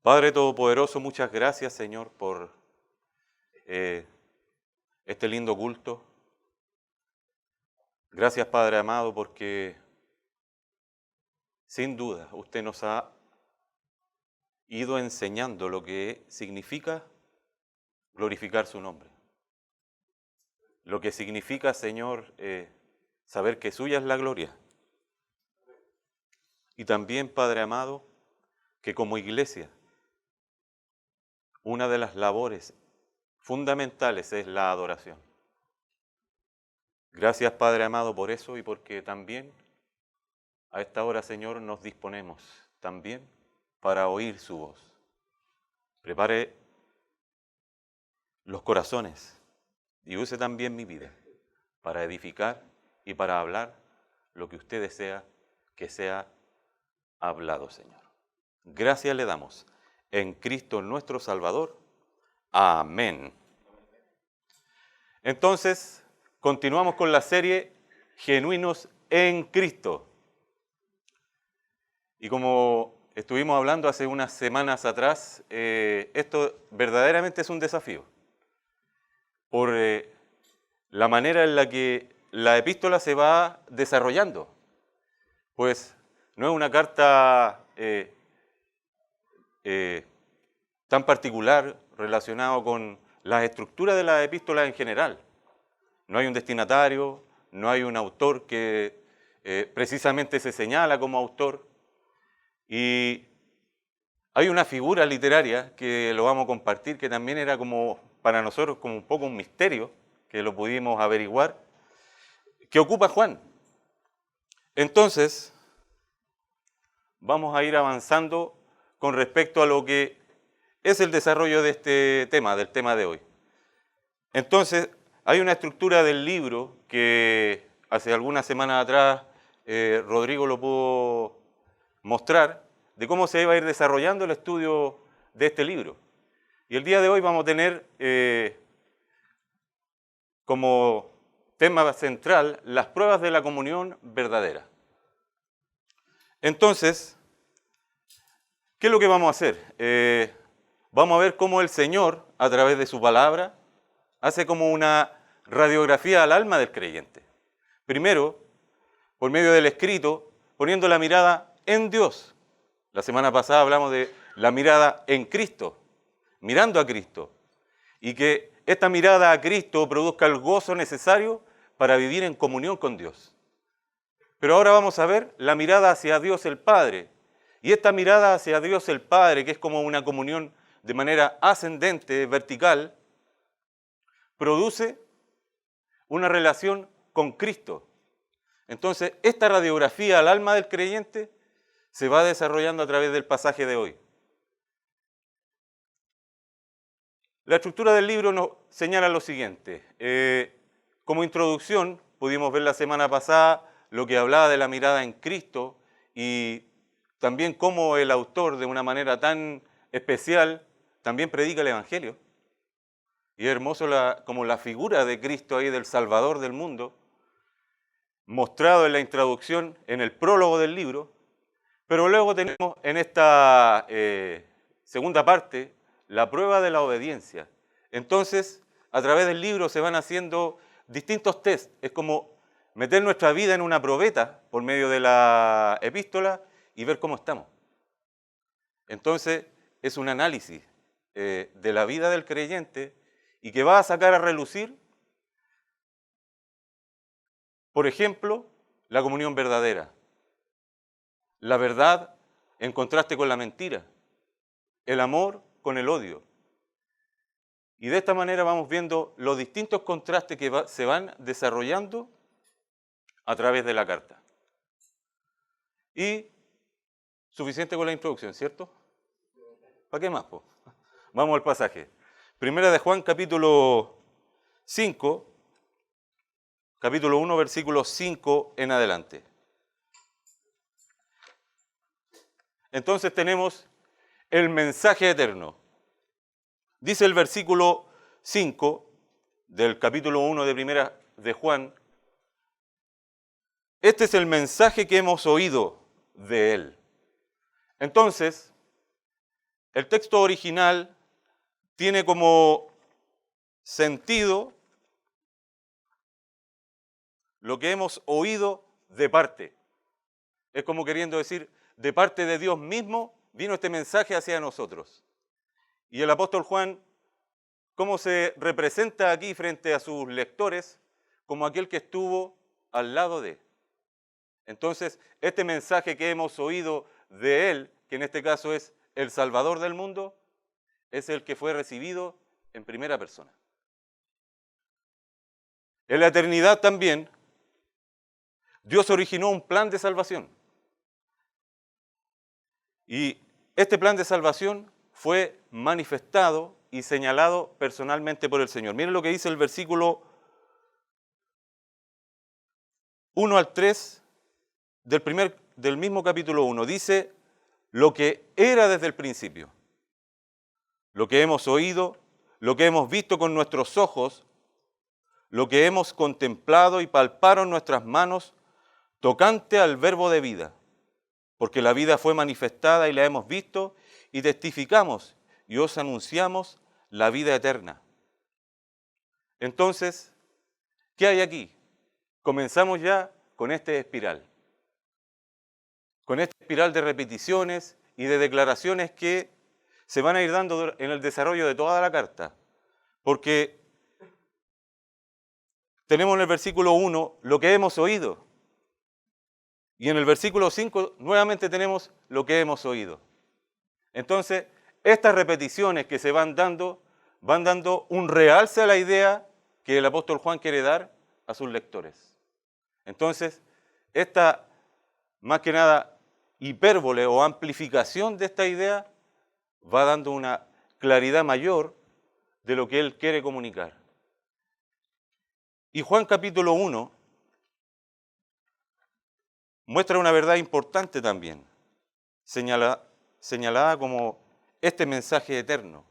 Padre Todopoderoso, muchas gracias, Señor, por este lindo culto. Gracias, Padre amado, porque sin duda usted nos ha ido enseñando lo que significa glorificar su nombre. Lo que significa, Señor, saber que suya es la gloria. Y también, Padre amado, que como iglesia, una de las labores fundamentales es la adoración. Gracias, Padre amado, por eso y porque también a esta hora, Señor, nos disponemos también para oír su voz. Prepare los corazones y use también mi vida para edificar y para hablar lo que usted desea que sea hablado, Señor. Gracias le damos en Cristo nuestro Salvador. Amén. Entonces, continuamos con la serie Genuinos en Cristo. Y como estuvimos hablando hace unas semanas atrás, esto verdaderamente es un desafío. Por la manera en la que la epístola se va desarrollando. Pues no es una carta tan particular relacionada con las estructuras de la epístola en general. No hay un destinatario, no hay un autor que precisamente se señala como autor. Y hay una figura literaria que lo vamos a compartir, que también era como para nosotros como un poco un misterio, que lo pudimos averiguar, que ocupa Juan. Entonces, vamos a ir avanzando con respecto a lo que es el desarrollo de este tema, del tema de hoy. Entonces, hay una estructura del libro que hace algunas semanas atrás Rodrigo lo pudo mostrar, de cómo se va a ir desarrollando el estudio de este libro. Y el día de hoy vamos a tener como tema central las pruebas de la comunión verdadera. Entonces, ¿qué es lo que vamos a hacer? Vamos a ver cómo el Señor, a través de su palabra, hace como una radiografía al alma del creyente. Primero, por medio del escrito, poniendo la mirada en Dios. La semana pasada hablamos de la mirada en Cristo, mirando a Cristo. Y que esta mirada a Cristo produzca el gozo necesario para vivir en comunión con Dios. Pero ahora vamos a ver la mirada hacia Dios el Padre. Y esta mirada hacia Dios el Padre, que es como una comunión de manera ascendente, vertical, produce una relación con Cristo. Entonces, esta radiografía al alma del creyente se va desarrollando a través del pasaje de hoy. La estructura del libro nos señala lo siguiente. Como introducción, pudimos ver la semana pasada lo que hablaba de la mirada en Cristo y también cómo el autor, de una manera tan especial, también predica el Evangelio. Y es hermoso como la figura de Cristo ahí, del Salvador del mundo, mostrado en la introducción, en el prólogo del libro. Pero luego tenemos en esta segunda parte la prueba de la obediencia. Entonces, a través del libro se van haciendo distintos tests. Es como meter nuestra vida en una probeta por medio de la epístola y ver cómo estamos. Entonces, es un análisis de la vida del creyente y que va a sacar a relucir, por ejemplo, la comunión verdadera. La verdad en contraste con la mentira. El amor con el odio. Y de esta manera vamos viendo los distintos contrastes que se van desarrollando a través de la carta. Y suficiente con la introducción, ¿cierto? ¿Para qué más, po? Vamos al pasaje. Primera de Juan, capítulo 5, capítulo 1, versículo 5 en adelante. Entonces tenemos el mensaje eterno. Dice el versículo 5 del capítulo 1 de Primera de Juan: este es el mensaje que hemos oído de él. Entonces, el texto original tiene como sentido lo que hemos oído de parte. Es como queriendo decir, de parte de Dios mismo vino este mensaje hacia nosotros. Y el apóstol Juan, ¿cómo se representa aquí frente a sus lectores? Como aquel que estuvo al lado de. Entonces, este mensaje que hemos oído de él, que en este caso es el Salvador del mundo, es el que fue recibido en primera persona. En la eternidad también, Dios originó un plan de salvación. Y este plan de salvación fue manifestado y señalado personalmente por el Señor. Miren lo que dice el versículo 1 al 3 del mismo capítulo 1. Dice, lo que era desde el principio, lo que hemos oído, lo que hemos visto con nuestros ojos, lo que hemos contemplado y palparon nuestras manos, tocante al verbo de vida, porque la vida fue manifestada y la hemos visto y testificamos y os anunciamos la vida eterna. Entonces, ¿qué hay aquí? Comenzamos ya con esta espiral de repeticiones y de declaraciones que se van a ir dando en el desarrollo de toda la carta, porque tenemos en el versículo 1 lo que hemos oído, y en el versículo 5 nuevamente tenemos lo que hemos oído. Entonces, estas repeticiones que se van dando un realce a la idea que el apóstol Juan quiere dar a sus lectores. Entonces, esta, más que nada, hipérbole o amplificación de esta idea va dando una claridad mayor de lo que él quiere comunicar. Y Juan capítulo 1 muestra una verdad importante también, señalada como este mensaje eterno.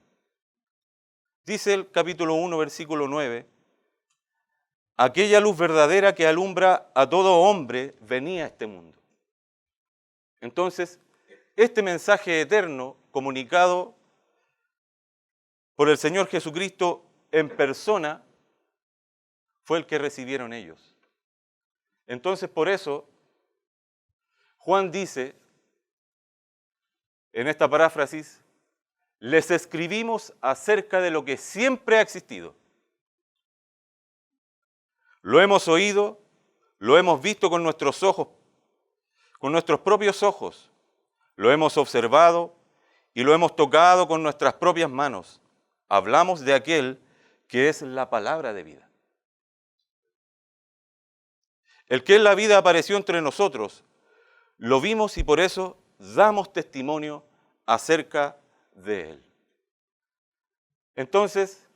Dice el capítulo 1, versículo 9, aquella luz verdadera que alumbra a todo hombre venía a este mundo. Entonces, este mensaje eterno comunicado por el Señor Jesucristo en persona fue el que recibieron ellos. Entonces, por eso, Juan dice, en esta paráfrasis, les escribimos acerca de lo que siempre ha existido. Lo hemos oído, lo hemos visto con nuestros ojos, con nuestros propios ojos, lo hemos observado y lo hemos tocado con nuestras propias manos. Hablamos de aquel que es la palabra de vida. El que es la vida apareció entre nosotros, lo vimos y por eso damos testimonio acerca de él. Entonces,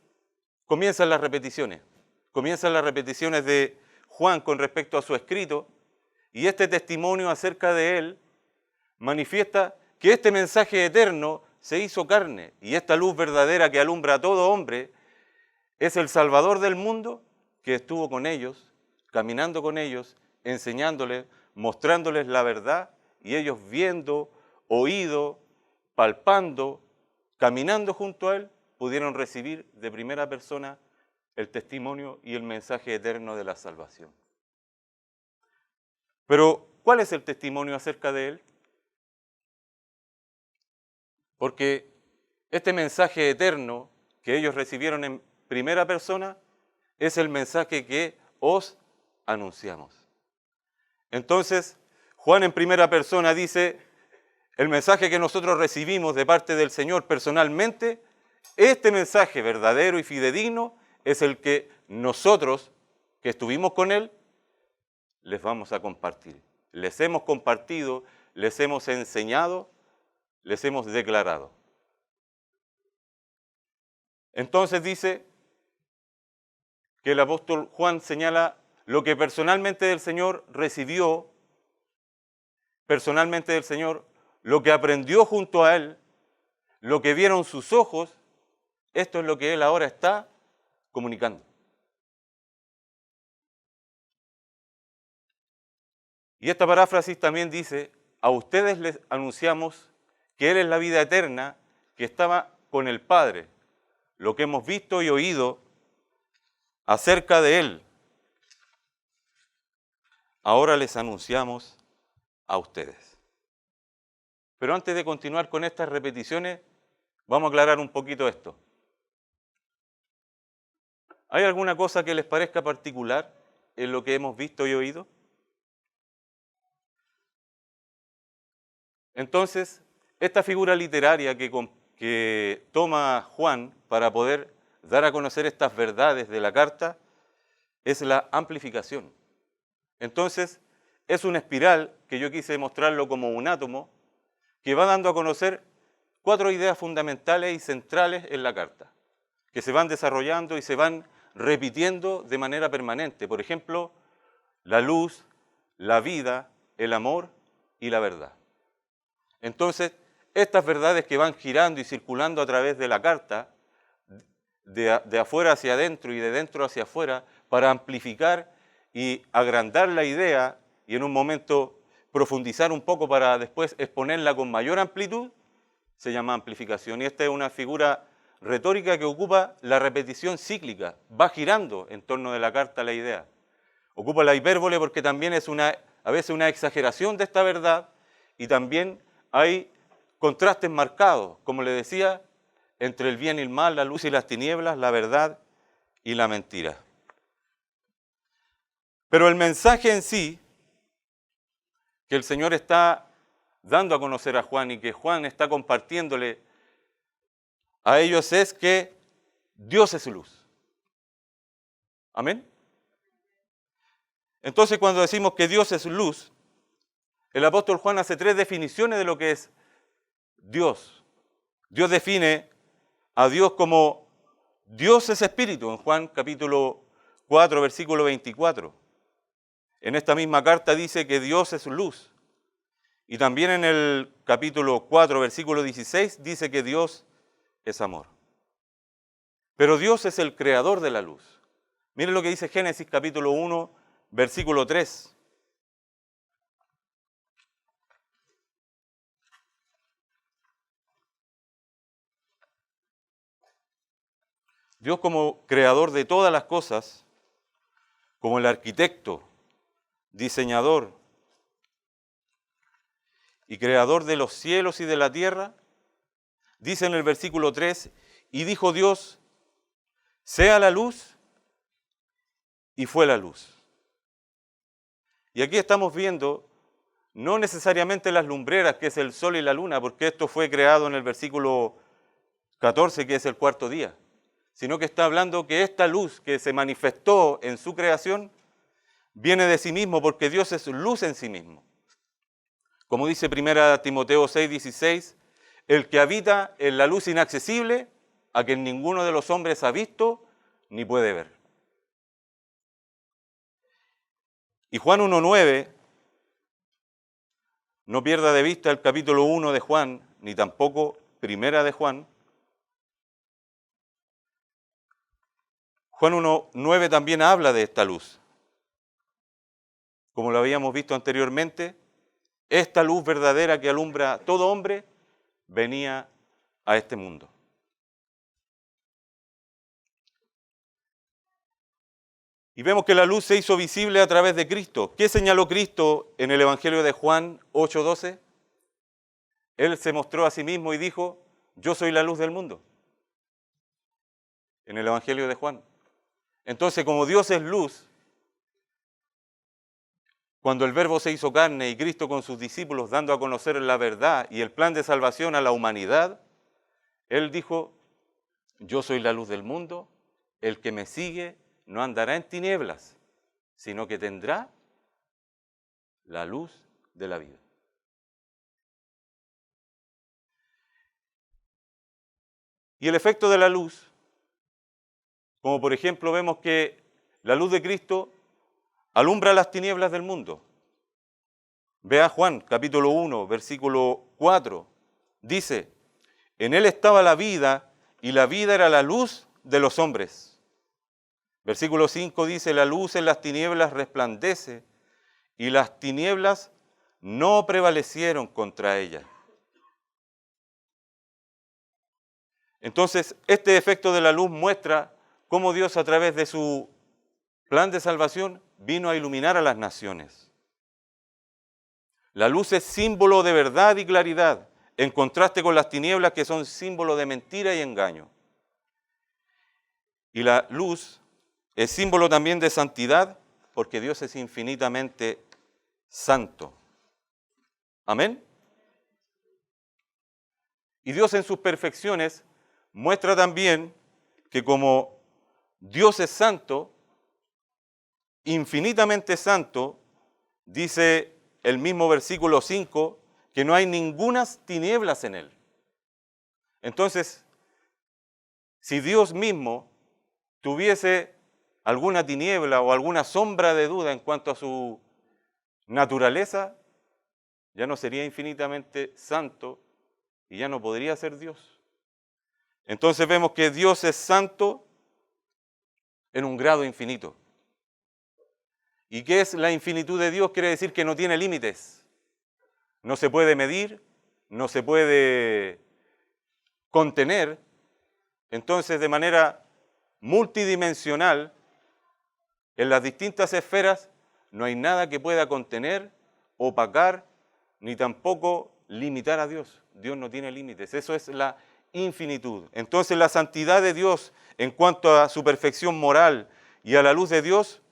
comienzan las repeticiones de Juan con respecto a su escrito, y este testimonio acerca de él manifiesta que este mensaje eterno se hizo carne, y esta luz verdadera que alumbra a todo hombre es el Salvador del mundo que estuvo con ellos, caminando con ellos, enseñándoles, mostrándoles la verdad, y ellos viendo, oído, palpando, caminando junto a él, pudieron recibir de primera persona el testimonio y el mensaje eterno de la salvación. Pero, ¿cuál es el testimonio acerca de él? Porque este mensaje eterno que ellos recibieron en primera persona es el mensaje que os anunciamos. Entonces, Juan en primera persona dice, el mensaje que nosotros recibimos de parte del Señor personalmente, este mensaje verdadero y fidedigno es el que nosotros, que estuvimos con Él, les vamos a compartir. Les hemos compartido, les hemos enseñado, les hemos declarado. Entonces dice que el apóstol Juan señala lo que personalmente del Señor recibió, personalmente del Señor, lo que aprendió junto a Él, lo que vieron sus ojos, esto es lo que Él ahora está comunicando. Y esta paráfrasis también dice, a ustedes les anunciamos que Él es la vida eterna, que estaba con el Padre, lo que hemos visto y oído acerca de Él, ahora les anunciamos a ustedes. Pero antes de continuar con estas repeticiones, vamos a aclarar un poquito esto. ¿Hay alguna cosa que les parezca particular en lo que hemos visto y oído? Entonces, esta figura literaria que toma Juan para poder dar a conocer estas verdades de la carta es la amplificación. Entonces, es una espiral que yo quise mostrarlo como un átomo que va dando a conocer 4 ideas fundamentales y centrales en la carta, que se van desarrollando y se van repitiendo de manera permanente. Por ejemplo, la luz, la vida, el amor y la verdad. Entonces, estas verdades que van girando y circulando a través de la carta, de afuera hacia adentro y de dentro hacia afuera, para amplificar y agrandar la idea y en un momento profundizar un poco para después exponerla con mayor amplitud, se llama amplificación. Y esta es una figura retórica que ocupa la repetición cíclica, va girando en torno de la carta la idea. Ocupa la hipérbole porque también es a veces una exageración de esta verdad y también hay contrastes marcados, como le decía, entre el bien y el mal, la luz y las tinieblas, la verdad y la mentira. Pero el mensaje en sí, que el Señor está dando a conocer a Juan y que Juan está compartiéndole a ellos es que Dios es luz. ¿Amén? Entonces, cuando decimos que Dios es luz, el apóstol Juan hace 3 definiciones de lo que es Dios. Dios define a Dios como Dios es espíritu, en Juan capítulo 4, versículo 24. En esta misma carta dice que Dios es luz. Y también en el capítulo 4, versículo 16, dice que Dios es amor. Pero Dios es el creador de la luz. Miren lo que dice Génesis capítulo 1, versículo 3. Dios como creador de todas las cosas, como el arquitecto, diseñador y creador de los cielos y de la tierra, dice en el versículo 3, y dijo Dios, sea la luz, y fue la luz. Y aquí estamos viendo no necesariamente las lumbreras, que es el sol y la luna, porque esto fue creado en el versículo 14, que es el 4º día, sino que está hablando que esta luz que se manifestó en su creación viene de sí mismo, porque Dios es luz en sí mismo. Como dice 1 Timoteo 6:16, el que habita en la luz inaccesible, a quien ninguno de los hombres ha visto ni puede ver. Y Juan 1:9, no pierda de vista el capítulo 1 de Juan, ni tampoco primera de Juan. Juan 1:9 también habla de esta luz. Como lo habíamos visto anteriormente, esta luz verdadera que alumbra a todo hombre venía a este mundo. Y vemos que la luz se hizo visible a través de Cristo. ¿Qué señaló Cristo en el Evangelio de Juan 8:12? Él se mostró a sí mismo y dijo, yo soy la luz del mundo. En el Evangelio de Juan. Entonces, como Dios es luz, cuando el Verbo se hizo carne y Cristo con sus discípulos dando a conocer la verdad y el plan de salvación a la humanidad, Él dijo, yo soy la luz del mundo, el que me sigue no andará en tinieblas, sino que tendrá la luz de la vida. Y el efecto de la luz, como por ejemplo vemos que la luz de Cristo alumbra las tinieblas del mundo. Vea Juan, capítulo 1, versículo 4. Dice, en él estaba la vida y la vida era la luz de los hombres. Versículo 5 dice, la luz en las tinieblas resplandece y las tinieblas no prevalecieron contra ella. Entonces, este efecto de la luz muestra cómo Dios, a través de su plan de salvación, vino a iluminar a las naciones. La luz es símbolo de verdad y claridad, en contraste con las tinieblas, que son símbolo de mentira y engaño. Y la luz es símbolo también de santidad, porque Dios es infinitamente santo. Amén. Y Dios, en sus perfecciones, muestra también que como Dios es santo, infinitamente santo, dice el mismo versículo 5, que no hay ningunas tinieblas en él. Entonces, si Dios mismo tuviese alguna tiniebla o alguna sombra de duda en cuanto a su naturaleza, ya no sería infinitamente santo y ya no podría ser Dios. Entonces vemos que Dios es santo en un grado infinito. ¿Y qué es la infinitud de Dios? Quiere decir que no tiene límites. No se puede medir, no se puede contener. Entonces, de manera multidimensional, en las distintas esferas, no hay nada que pueda contener, opacar, ni tampoco limitar a Dios. Dios no tiene límites. Eso es la infinitud. Entonces, la santidad de Dios, en cuanto a su perfección moral y a la luz de Dios,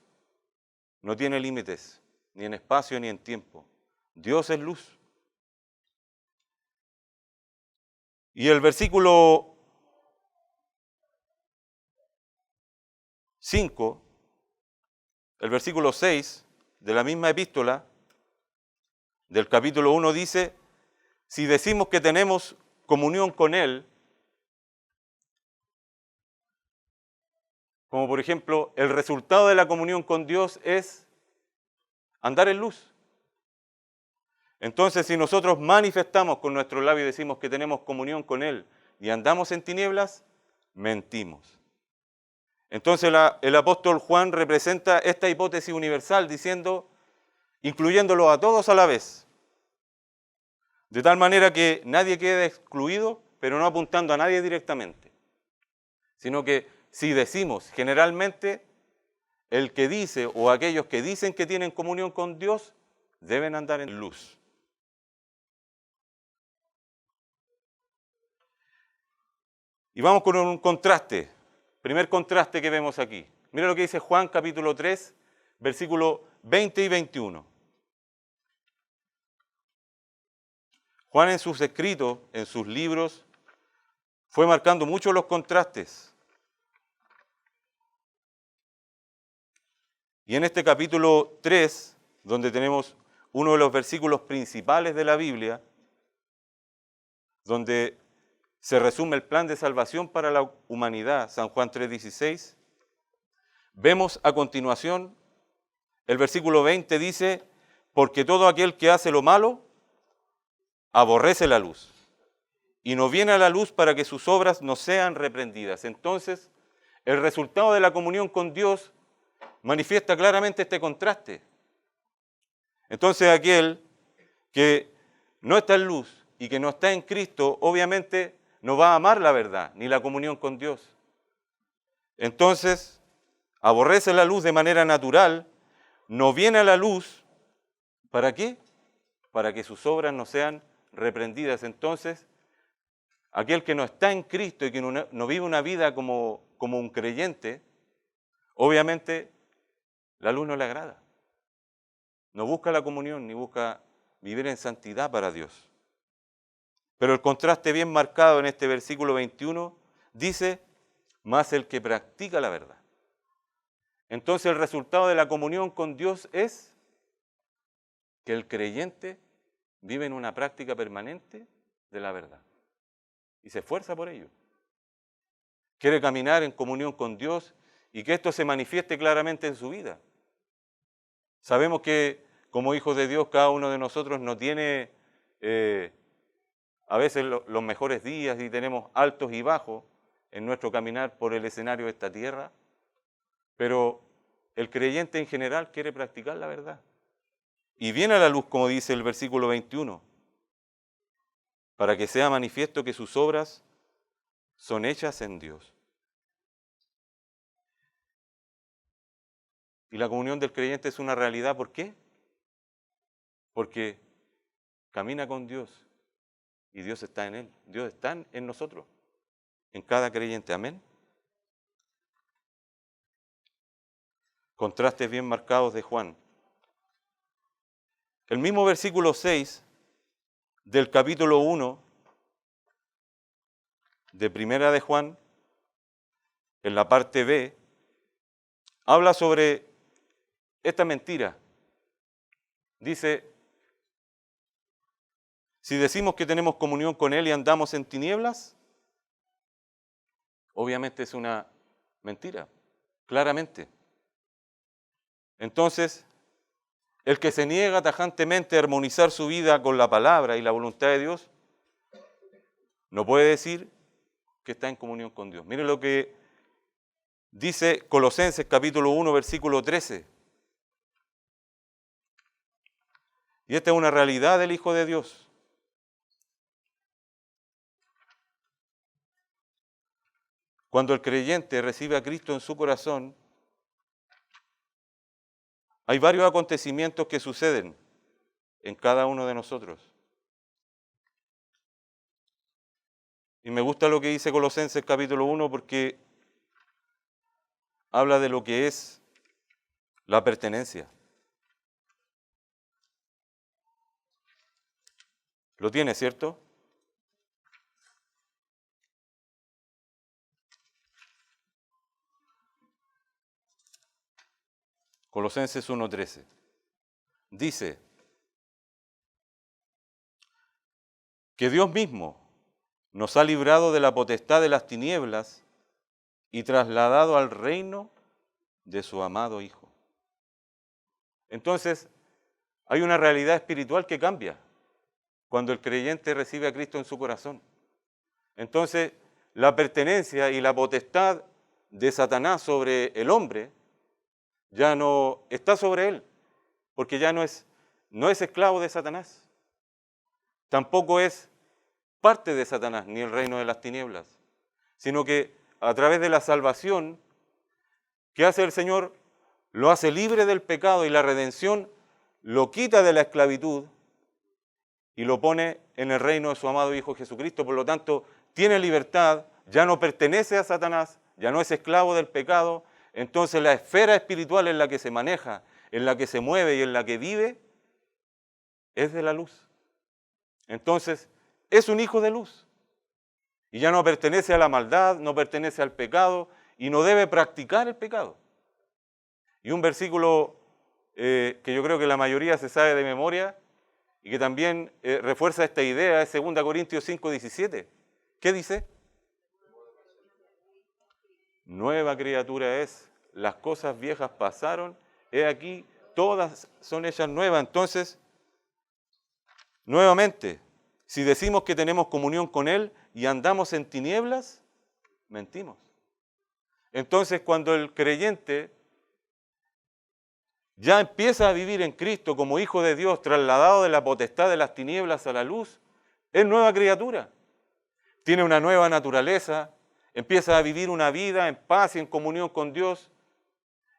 no tiene límites, ni en espacio ni en tiempo. Dios es luz. Y el versículo 5, el versículo 6 de la misma epístola, del capítulo 1, dice: si decimos que tenemos comunión con Él, como por ejemplo, el resultado de la comunión con Dios es andar en luz. Entonces, si nosotros manifestamos con nuestros labios y decimos que tenemos comunión con Él y andamos en tinieblas, mentimos. Entonces el apóstol Juan representa esta hipótesis universal diciendo, incluyéndolo a todos a la vez, de tal manera que nadie quede excluido, pero no apuntando a nadie directamente, sino que si decimos generalmente, el que dice o aquellos que dicen que tienen comunión con Dios deben andar en luz. Y vamos con un contraste. Primer contraste que vemos aquí. Mira lo que dice Juan capítulo 3, versículos 20 y 21. Juan, en sus escritos, en sus libros, fue marcando mucho los contrastes. Y en este capítulo 3, donde tenemos uno de los versículos principales de la Biblia, donde se resume el plan de salvación para la humanidad, San Juan 3:16, vemos a continuación, el versículo 20 dice: porque todo aquel que hace lo malo, aborrece la luz, y no viene a la luz para que sus obras no sean reprendidas. Entonces, el resultado de la comunión con Dios manifiesta claramente este contraste. Entonces, aquel que no está en luz y que no está en Cristo, obviamente no va a amar la verdad, ni la comunión con Dios. Entonces, aborrece la luz de manera natural, no viene a la luz, ¿para qué? Para que sus obras no sean reprendidas. Entonces, aquel que no está en Cristo y que no vive una vida como un creyente, obviamente la luz no le agrada. No busca la comunión ni busca vivir en santidad para Dios. Pero el contraste bien marcado en este versículo 21 dice: más el que practica la verdad. Entonces el resultado de la comunión con Dios es que el creyente vive en una práctica permanente de la verdad y se esfuerza por ello. Quiere caminar en comunión con Dios y que esto se manifieste claramente en su vida. Sabemos que como hijos de Dios cada uno de nosotros no tiene a veces los mejores días y tenemos altos y bajos en nuestro caminar por el escenario de esta tierra, pero el creyente en general quiere practicar la verdad. Y viene a la luz, como dice el versículo 21, para que sea manifiesto que sus obras son hechas en Dios. Y la comunión del creyente es una realidad, ¿por qué? Porque camina con Dios y Dios está en él. Dios está en nosotros, en cada creyente. Amén. Contrastes bien marcados de Juan. El mismo versículo 6 del capítulo 1 de Primera de Juan, en la parte B, habla sobre esta mentira. Dice, si decimos que tenemos comunión con Él y andamos en tinieblas, obviamente es una mentira, claramente. Entonces, el que se niega tajantemente a armonizar su vida con la palabra y la voluntad de Dios, no puede decir que está en comunión con Dios. Miren lo que dice Colosenses capítulo 1, versículo 13. Y esta es una realidad del Hijo de Dios. Cuando el creyente recibe a Cristo en su corazón, hay varios acontecimientos que suceden en cada uno de nosotros. Y me gusta lo que dice Colosenses capítulo 1 porque habla de lo que es la pertenencia. ¿Lo tiene, cierto? Colosenses 1:13. Dice que Dios mismo nos ha librado de la potestad de las tinieblas y trasladado al reino de su amado Hijo. Entonces, hay una realidad espiritual que cambia cuando el creyente recibe a Cristo en su corazón. Entonces, la pertenencia y la potestad de Satanás sobre el hombre ya no está sobre él, porque ya no es esclavo de Satanás. Tampoco es parte de Satanás, ni el reino de las tinieblas, sino que a través de la salvación que hace el Señor, lo hace libre del pecado y la redención lo quita de la esclavitud y lo pone en el reino de su amado Hijo Jesucristo. Por lo tanto, tiene libertad, ya no pertenece a Satanás, ya no es esclavo del pecado. Entonces la esfera espiritual en la que se maneja, en la que se mueve y en la que vive, es de la luz. Entonces, es un hijo de luz. Y ya no pertenece a la maldad, no pertenece al pecado y no debe practicar el pecado. Y un versículo que yo creo que la mayoría se sabe de memoria y que también refuerza esta idea es 2 Corintios 5:17. ¿Qué dice? Nueva criatura es, las cosas viejas pasaron, he aquí, todas son hechas nuevas. Entonces, nuevamente, si decimos que tenemos comunión con Él y andamos en tinieblas, mentimos. Entonces, cuando el creyente ya empieza a vivir en Cristo como hijo de Dios, trasladado de la potestad de las tinieblas a la luz, es nueva criatura. Tiene una nueva naturaleza, empieza a vivir una vida en paz y en comunión con Dios.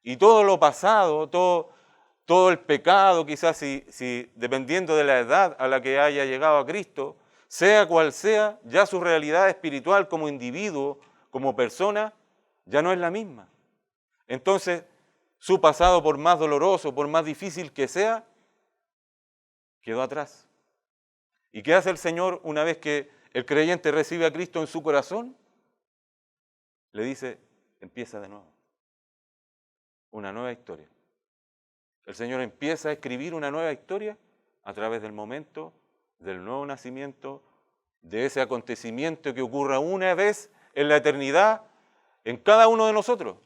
Y todo lo pasado, todo el pecado, quizás si dependiendo de la edad a la que haya llegado a Cristo, sea cual sea, ya su realidad espiritual como individuo, como persona, ya no es la misma. Entonces, su pasado, por más doloroso, por más difícil que sea, quedó atrás. ¿Y qué hace el Señor una vez que el creyente recibe a Cristo en su corazón? Le dice, empieza de nuevo. Una nueva historia. El Señor empieza a escribir una nueva historia a través del momento del nuevo nacimiento, de ese acontecimiento que ocurra una vez en la eternidad en cada uno de nosotros.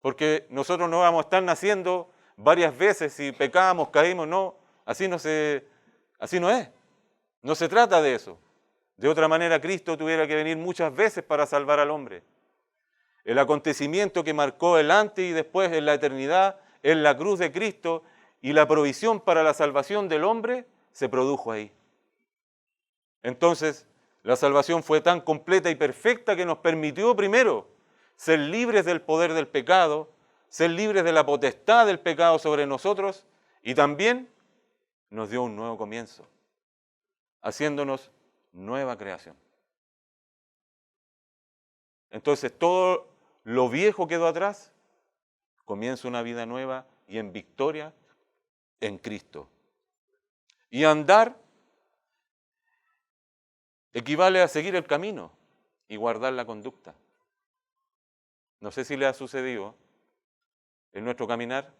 Porque nosotros no vamos a estar naciendo varias veces si pecamos, caímos, no. Así no es. No se trata de eso. De otra manera, Cristo tuviera que venir muchas veces para salvar al hombre. El acontecimiento que marcó el antes y después en la eternidad, en la cruz de Cristo, y la provisión para la salvación del hombre, se produjo ahí. Entonces, La salvación fue tan completa y perfecta que nos permitió primero ser libres del poder del pecado, ser libres de la potestad del pecado sobre nosotros y también nos dio un nuevo comienzo, haciéndonos nueva creación. Entonces todo lo viejo quedó atrás, comienza una vida nueva y en victoria en Cristo. Y andar equivale a seguir el camino y guardar la conducta. No sé si le ha sucedido en nuestro caminar,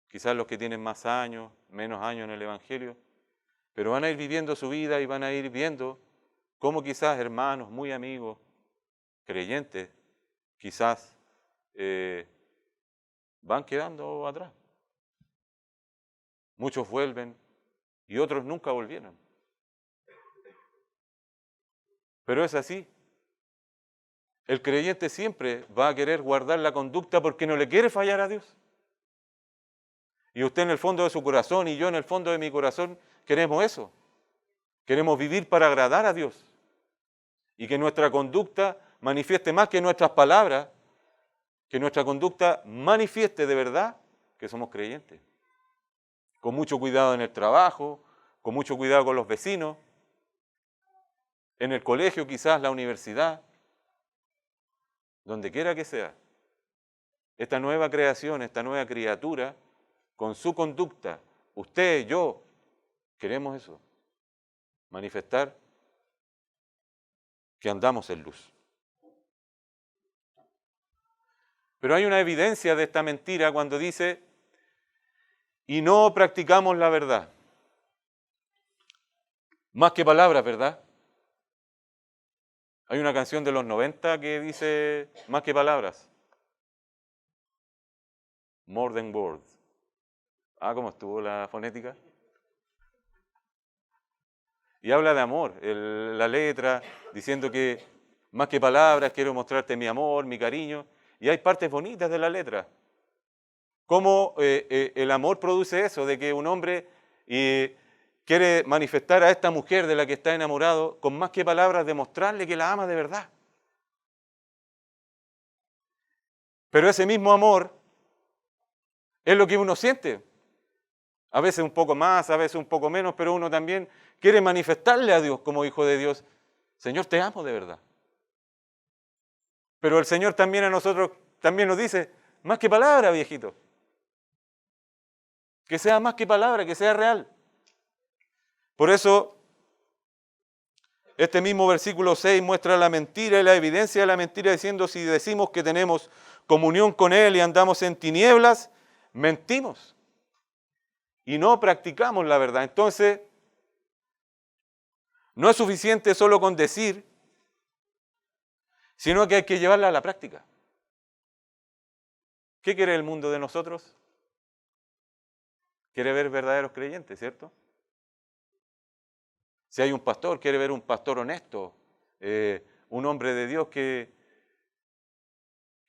quizás los que tienen más años, menos años en el Evangelio, pero van a ir viviendo su vida y van a ir viendo cómo quizás hermanos, muy amigos, creyentes, quizás van quedando atrás. Muchos vuelven y otros nunca volvieron. Pero es así. El creyente siempre va a querer guardar la conducta porque no le quiere fallar a Dios. Y usted en el fondo de su corazón y yo en el fondo de mi corazón queremos eso. Queremos vivir para agradar a Dios. Y que nuestra conducta manifieste más que nuestras palabras, que nuestra conducta manifieste de verdad que somos creyentes. Con mucho cuidado en el trabajo, con mucho cuidado con los vecinos, en el colegio quizás, la universidad, donde quiera que sea. Esta nueva creación, esta nueva criatura, con su conducta, usted, yo, queremos eso, manifestar que andamos en luz. Pero hay una evidencia de esta mentira cuando dice, y no practicamos la verdad. Más que palabras, ¿verdad? Hay una canción de los 90 que dice, más que palabras. More than words. Ah, ¿cómo estuvo la fonética? Y habla de amor, la letra, diciendo que más que palabras quiero mostrarte mi amor, mi cariño. Y hay partes bonitas de la letra. Cómo el amor produce eso, de que un hombre quiere manifestar a esta mujer de la que está enamorado, con más que palabras, demostrarle que la ama de verdad. Pero ese mismo amor es lo que uno siente. A veces un poco más, a veces un poco menos, pero uno también quiere manifestarle a Dios como hijo de Dios, Señor, te amo de verdad. Pero el Señor también a nosotros, también nos dice, más que palabra, viejito. Que sea más que palabra, que sea real. Por eso, este mismo versículo 6 muestra la mentira y la evidencia de la mentira, diciendo, si decimos que tenemos comunión con Él y andamos en tinieblas, mentimos. Y no practicamos la verdad. Entonces, no es suficiente solo con decir, sino que hay que llevarla a la práctica. ¿Qué quiere el mundo de nosotros? Quiere ver verdaderos creyentes, ¿cierto? Si hay un pastor, quiere ver un pastor honesto, un hombre de Dios que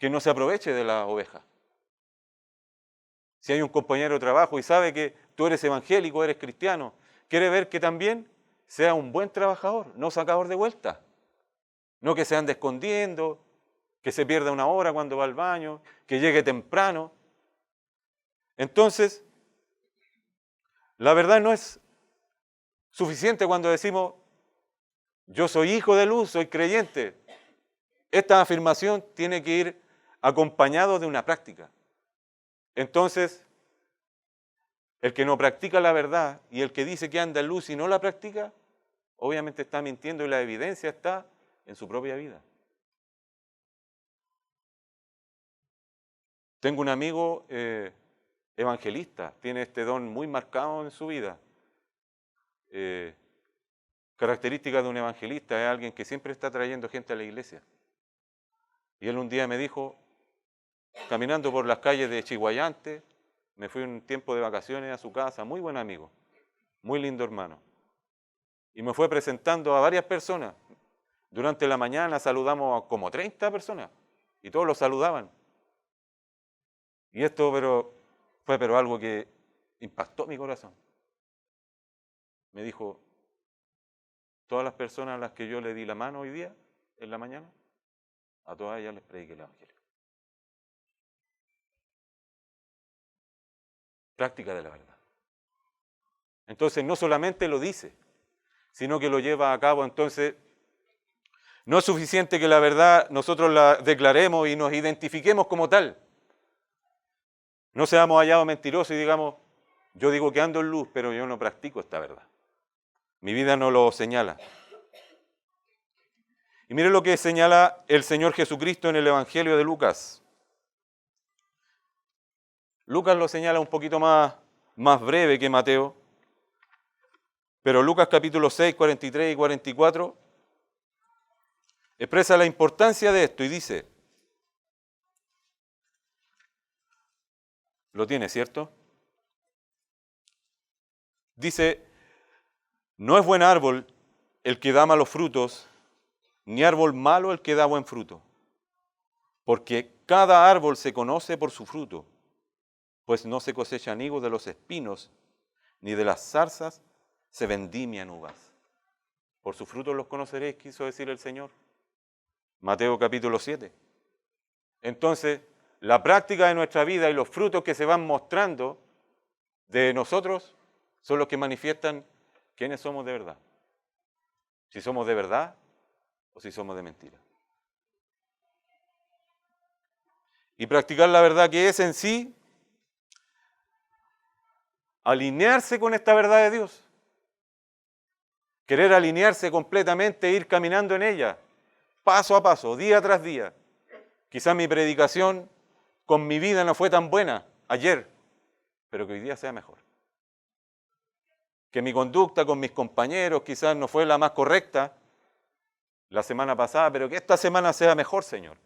no se aproveche de la oveja. Si hay un compañero de trabajo y sabe que tú eres evangélico, eres cristiano, quiere ver que también sea un buen trabajador, no sacador de vuelta. No que se ande escondiendo, que se pierda una hora cuando va al baño, que llegue temprano. Entonces, la verdad no es suficiente cuando decimos, yo soy hijo de luz, soy creyente. Esta afirmación tiene que ir acompañado de una práctica. Entonces, el que no practica la verdad y el que dice que anda en luz y no la practica, obviamente está mintiendo y la evidencia está en su propia vida. Tengo un amigo evangelista, tiene este don muy marcado en su vida. Característica de un evangelista es alguien que siempre está trayendo gente a la iglesia. Y él un día me dijo, caminando por las calles de Chiguayante, me fui un tiempo de vacaciones a su casa, muy buen amigo, muy lindo hermano. Y me fue presentando a varias personas. Durante la mañana saludamos a como 30 personas y todos los saludaban. Y esto fue algo que impactó mi corazón. Me dijo, Todas las personas a las que yo le di la mano hoy día, en la mañana, a todas ellas les prediqué el Evangelio. Práctica de la verdad. Entonces no solamente lo dice, sino que lo lleva a cabo. Entonces no es suficiente que la verdad nosotros la declaremos y nos identifiquemos como tal. No seamos hallados mentirosos y digamos, yo digo que ando en luz, pero yo no practico esta verdad. Mi vida no lo señala. Y mire lo que señala el Señor Jesucristo en el Evangelio de Lucas. Lucas lo señala un poquito más breve que Mateo, pero Lucas capítulo 6, 43 y 44 expresa la importancia de esto y dice, lo tiene, ¿cierto? Dice, no es buen árbol el que da malos frutos, ni árbol malo el que da buen fruto, porque cada árbol se conoce por su fruto, pues no se cosechan higos de los espinos, ni de las zarzas se vendimian uvas. Por sus frutos los conoceréis, quiso decir el Señor. Mateo capítulo 7. Entonces, la práctica de nuestra vida y los frutos que se van mostrando de nosotros son los que manifiestan quiénes somos de verdad. Si somos de verdad o si somos de mentira. Y practicar la verdad, que es en sí alinearse con esta verdad de Dios. Querer alinearse completamente e ir caminando en ella, paso a paso, día tras día. Quizás mi predicación con mi vida no fue tan buena ayer, pero que hoy día sea mejor. Que mi conducta con mis compañeros quizás no fue la más correcta la semana pasada, pero que esta semana sea mejor, Señor.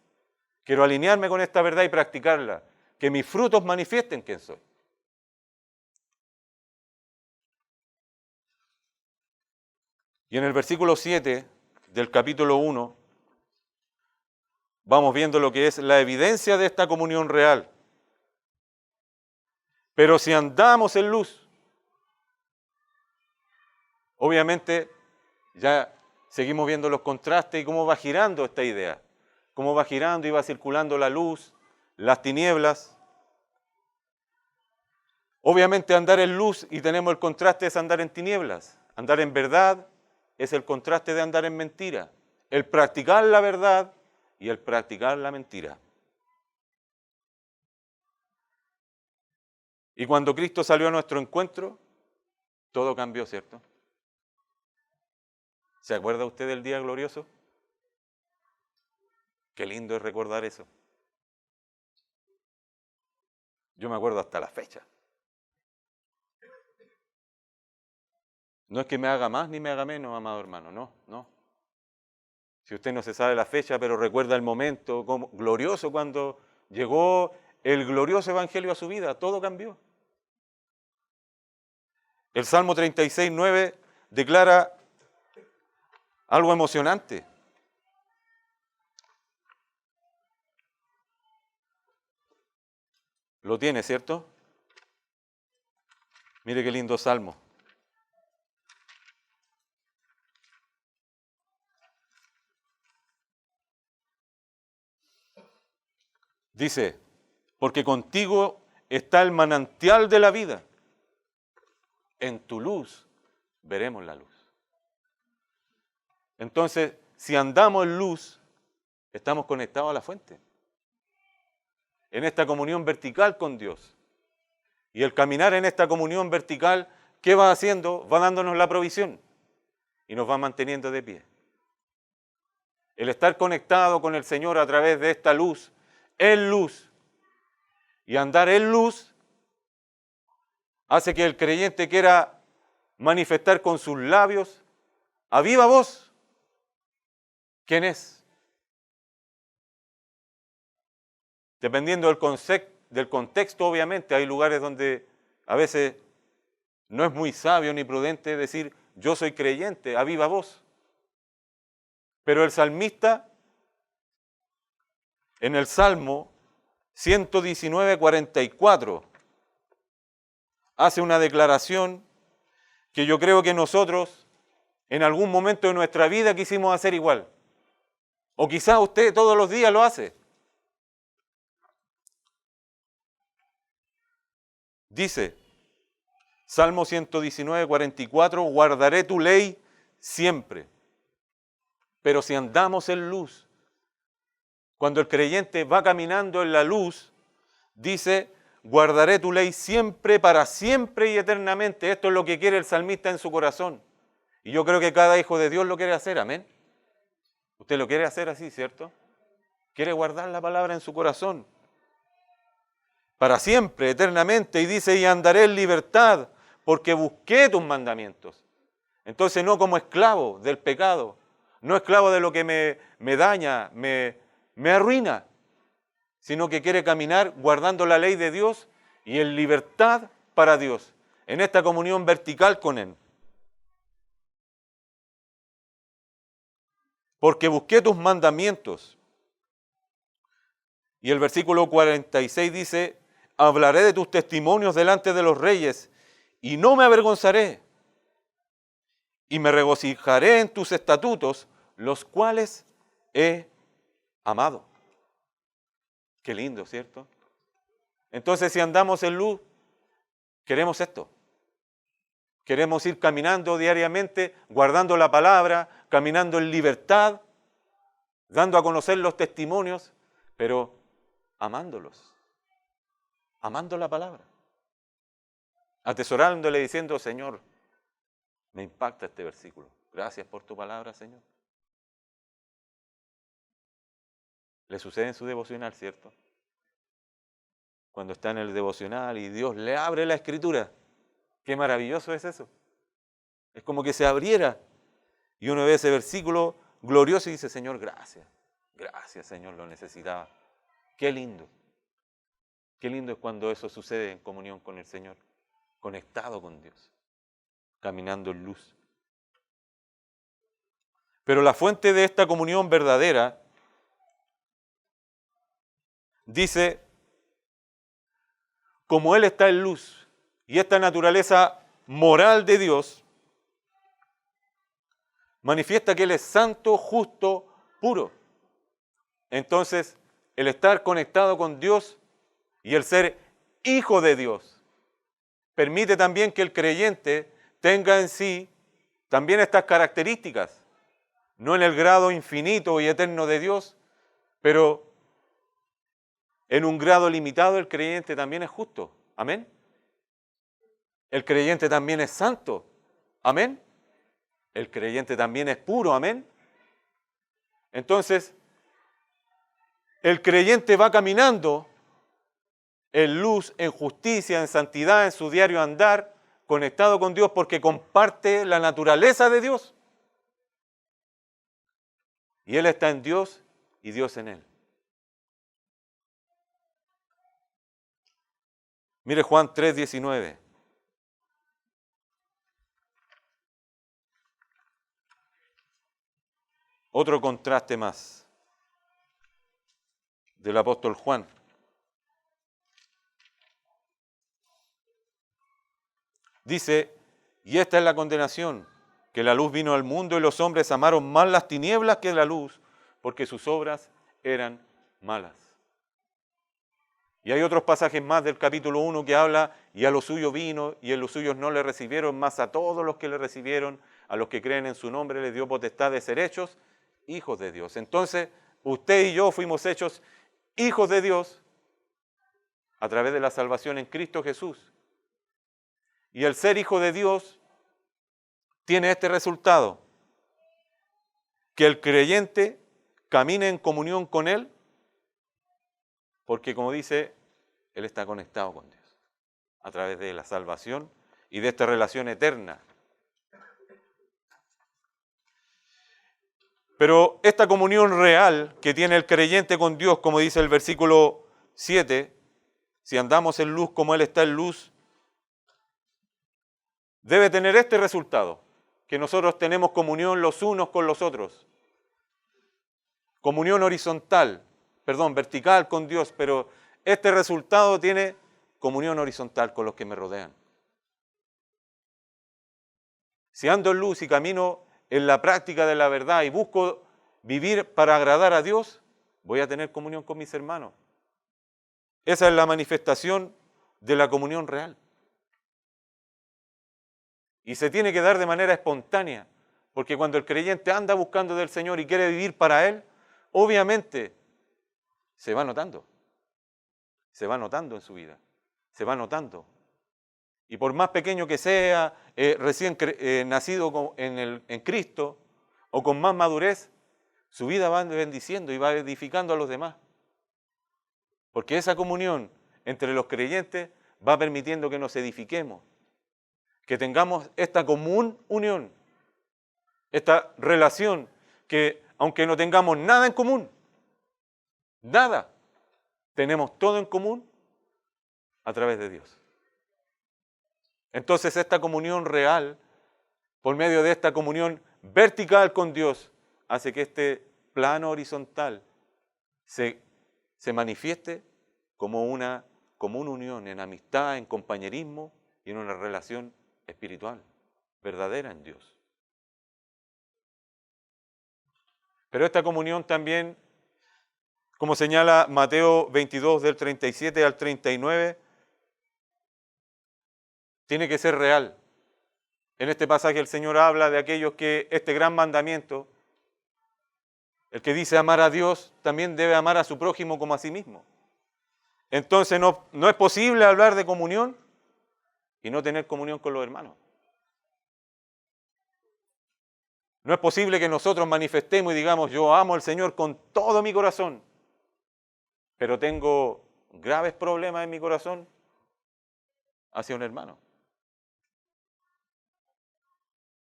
Quiero alinearme con esta verdad y practicarla. Que mis frutos manifiesten quién soy. Y en el versículo 7 del capítulo 1, vamos viendo lo que es la evidencia de esta comunión real. Pero si andamos en luz, obviamente ya seguimos viendo los contrastes y cómo va girando esta idea. Cómo va girando y va circulando la luz, las tinieblas. Obviamente andar en luz y tenemos el contraste es andar en tinieblas. Andar en verdad es el contraste de andar en mentira. El practicar la verdad y el practicar la mentira. Y cuando Cristo salió a nuestro encuentro, todo cambió, ¿cierto? ¿Se acuerda usted del día glorioso? Qué lindo es recordar eso. Yo me acuerdo hasta la fecha. No es que me haga más ni me haga menos, amado hermano, no. Si usted no se sabe la fecha, pero recuerda el momento glorioso cuando llegó el glorioso evangelio a su vida, todo cambió. El Salmo 36, 9 declara algo emocionante. Lo tiene, ¿cierto? Mire qué lindo salmo. Dice, porque contigo está el manantial de la vida. En tu luz veremos la luz. Entonces, si andamos en luz, estamos conectados a la fuente. En esta comunión vertical con Dios. Y el caminar en esta comunión vertical, ¿qué va haciendo? Va dándonos la provisión y nos va manteniendo de pie. El estar conectado con el Señor a través de esta luz, en luz, y andar en luz, hace que el creyente quiera manifestar con sus labios, a viva voz, ¿quién es? Dependiendo del contexto, obviamente, hay lugares donde a veces no es muy sabio ni prudente decir, yo soy creyente, a viva voz. Pero el salmista, en el Salmo 119, 44, hace una declaración que yo creo que nosotros, En algún momento de nuestra vida quisimos hacer igual. O quizás usted todos los días lo hace. Dice, Salmo 119, 44, guardaré tu ley siempre. Pero si andamos en luz, cuando el creyente va caminando en la luz, dice, guardaré tu ley siempre, para siempre y eternamente. Esto es lo que quiere el salmista en su corazón. Y yo creo que cada hijo de Dios lo quiere hacer, amén. Usted lo quiere hacer así, ¿cierto? Quiere guardar la palabra en su corazón. Para siempre, eternamente. Y dice, y andaré en libertad, porque busqué tus mandamientos. Entonces no como esclavo del pecado, no esclavo de lo que me daña, me arruina, sino que quiere caminar guardando la ley de Dios y en libertad para Dios, en esta comunión vertical con Él. Porque busqué tus mandamientos. Y el versículo 46 dice, hablaré de tus testimonios delante de los reyes y no me avergonzaré. Y me regocijaré en tus estatutos, los cuales he amado. Qué lindo, ¿cierto? Entonces, si andamos en luz, queremos esto. Queremos ir caminando diariamente, guardando la palabra, caminando en libertad, dando a conocer los testimonios, pero amándolos, amando la palabra, atesorándole, diciendo, Señor, me impacta este versículo. Gracias por tu palabra, Señor. Le sucede en su devocional, ¿cierto? Cuando está en el devocional y Dios le abre la Escritura. Qué maravilloso es eso. Es como que se abriera y uno ve ese versículo glorioso y dice, Señor, gracias. Gracias, Señor, lo necesitaba. Qué lindo. Qué lindo es cuando eso sucede en comunión con el Señor, conectado con Dios, caminando en luz. Pero la fuente de esta comunión verdadera dice, como Él está en luz y esta naturaleza moral de Dios manifiesta que Él es santo, justo, puro. Entonces, el estar conectado con Dios y el ser hijo de Dios permite también que el creyente tenga en sí también estas características, no en el grado infinito y eterno de Dios, pero en un grado limitado el creyente también es justo. Amén. El creyente también es santo. Amén. El creyente también es puro. Amén. Entonces, el creyente va caminando en luz, en justicia, en santidad, en su diario andar, conectado con Dios porque comparte la naturaleza de Dios. Y Él está en Dios y Dios en Él. Mire Juan 3:19. Otro contraste más del apóstol Juan. Dice, y esta es la condenación, que la luz vino al mundo y los hombres amaron más las tinieblas que la luz, porque sus obras eran malas. Y hay otros pasajes más del capítulo 1 que habla, y a los suyos vino, y en los suyos no le recibieron, más a todos los que le recibieron, a los que creen en su nombre, les dio potestad de ser hechos hijos de Dios. Entonces, usted y yo fuimos hechos hijos de Dios a través de la salvación en Cristo Jesús. Y el ser hijo de Dios tiene este resultado, que el creyente camine en comunión con Él, porque como dice, Él está conectado con Dios, a través de la salvación y de esta relación eterna. Pero esta comunión real que tiene el creyente con Dios, como dice el versículo 7, si andamos en luz como Él está en luz, debe tener este resultado, que nosotros tenemos comunión los unos con los otros. Comunión vertical con Dios, pero este resultado tiene comunión horizontal con los que me rodean. Si ando en luz y camino en la práctica de la verdad y busco vivir para agradar a Dios, voy a tener comunión con mis hermanos. Esa es la manifestación de la comunión real. Y se tiene que dar de manera espontánea, porque cuando el creyente anda buscando del Señor y quiere vivir para Él, obviamente se va notando en su vida, se va notando. Y por más pequeño que sea, recién nacido en Cristo, o con más madurez, su vida va bendiciendo y va edificando a los demás. Porque esa comunión entre los creyentes va permitiendo que nos edifiquemos, que tengamos esta común unión, esta relación que aunque no tengamos nada en común, nada, tenemos todo en común a través de Dios. Entonces esta comunión real, por medio de esta comunión vertical con Dios, hace que este plano horizontal se manifieste como una unión en amistad, en compañerismo y en una relación espiritual, verdadera en Dios. Pero esta comunión también, como señala Mateo 22 del 37 al 39, tiene que ser real. En este pasaje el Señor habla de aquellos que este gran mandamiento, el que dice amar a Dios, también debe amar a su prójimo como a sí mismo. Entonces no es posible hablar de comunión y no tener comunión con los hermanos. No es posible que nosotros manifestemos y digamos, yo amo al Señor con todo mi corazón, pero tengo graves problemas en mi corazón hacia un hermano.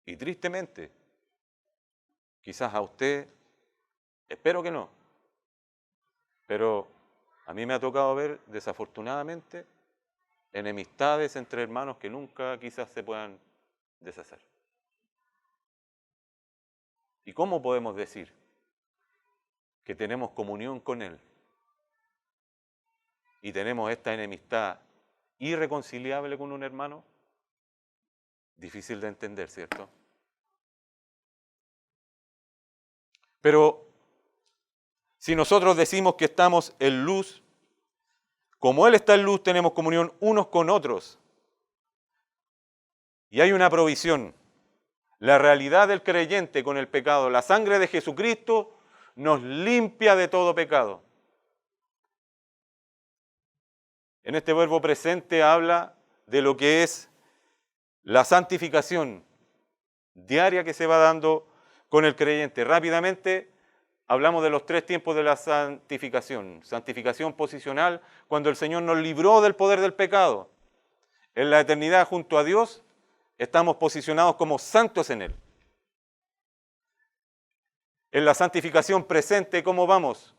Y tristemente, quizás a usted, espero que no, pero a mí me ha tocado ver, desafortunadamente, enemistades entre hermanos que nunca quizás se puedan deshacer. ¿Y cómo podemos decir que tenemos comunión con Él y tenemos esta enemistad irreconciliable con un hermano? Difícil de entender, ¿cierto? Pero si nosotros decimos que estamos en luz, como Él está en luz, tenemos comunión unos con otros. Y hay una provisión. La realidad del creyente con el pecado, la sangre de Jesucristo nos limpia de todo pecado. En este verbo presente habla de lo que es la santificación diaria que se va dando con el creyente. Rápidamente hablamos de los 3 tiempos de la santificación. Santificación posicional, cuando el Señor nos libró del poder del pecado. En la eternidad junto a Dios estamos posicionados como santos en Él. En la santificación presente, ¿cómo vamos?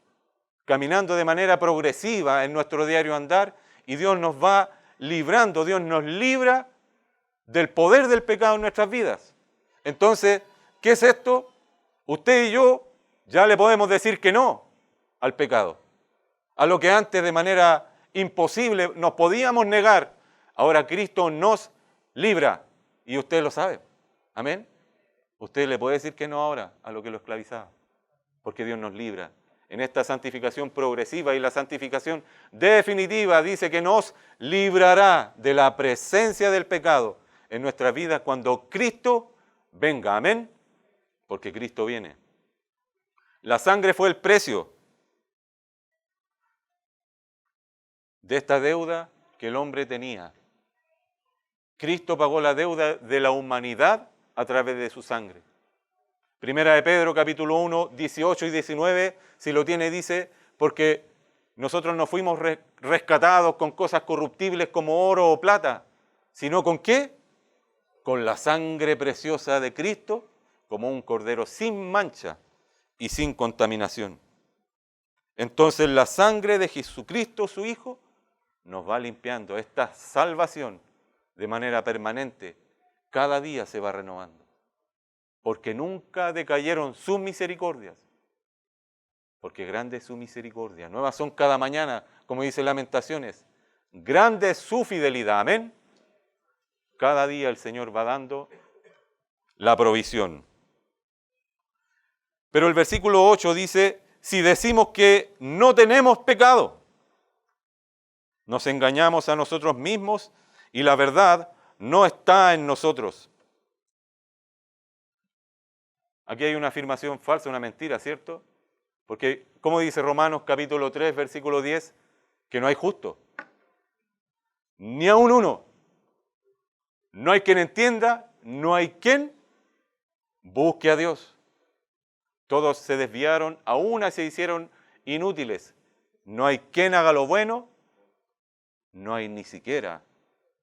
Caminando de manera progresiva en nuestro diario andar y Dios nos va librando, Dios nos libra del poder del pecado en nuestras vidas. Entonces, ¿qué es esto? Usted y yo ya le podemos decir que no al pecado. A lo que antes de manera imposible nos podíamos negar, ahora Cristo nos libra y usted lo sabe. Amén. Usted le puede decir que no ahora a lo que lo esclavizaba, porque Dios nos libra. En esta santificación progresiva y la santificación definitiva dice que nos librará de la presencia del pecado en nuestra vida cuando Cristo venga. Amén. Porque Cristo viene. La sangre fue el precio de esta deuda que el hombre tenía. Cristo pagó la deuda de la humanidad a través de su sangre. Primera de Pedro, capítulo 1, 18 y 19, si lo tiene, dice, porque nosotros no fuimos rescatados con cosas corruptibles como oro o plata, sino ¿con qué? Con la sangre preciosa de Cristo, como un cordero sin mancha y sin contaminación. Entonces la sangre de Jesucristo, su Hijo, nos va limpiando. Esta salvación de manera permanente, cada día se va renovando. Porque nunca decayeron sus misericordias. Porque grande es su misericordia. Nuevas son cada mañana, como dice Lamentaciones. Grande es su fidelidad. Amén. Cada día el Señor va dando la provisión. Pero el versículo 8 dice, si decimos que no tenemos pecado, nos engañamos a nosotros mismos y la verdad no está en nosotros. Aquí hay una afirmación falsa, una mentira, ¿cierto? Porque, ¿cómo dice Romanos capítulo 3, versículo 10? Que no hay justo. Ni aun uno. No hay quien entienda, no hay quien busque a Dios. Todos se desviaron, a una se hicieron inútiles. No hay quien haga lo bueno, no hay ni siquiera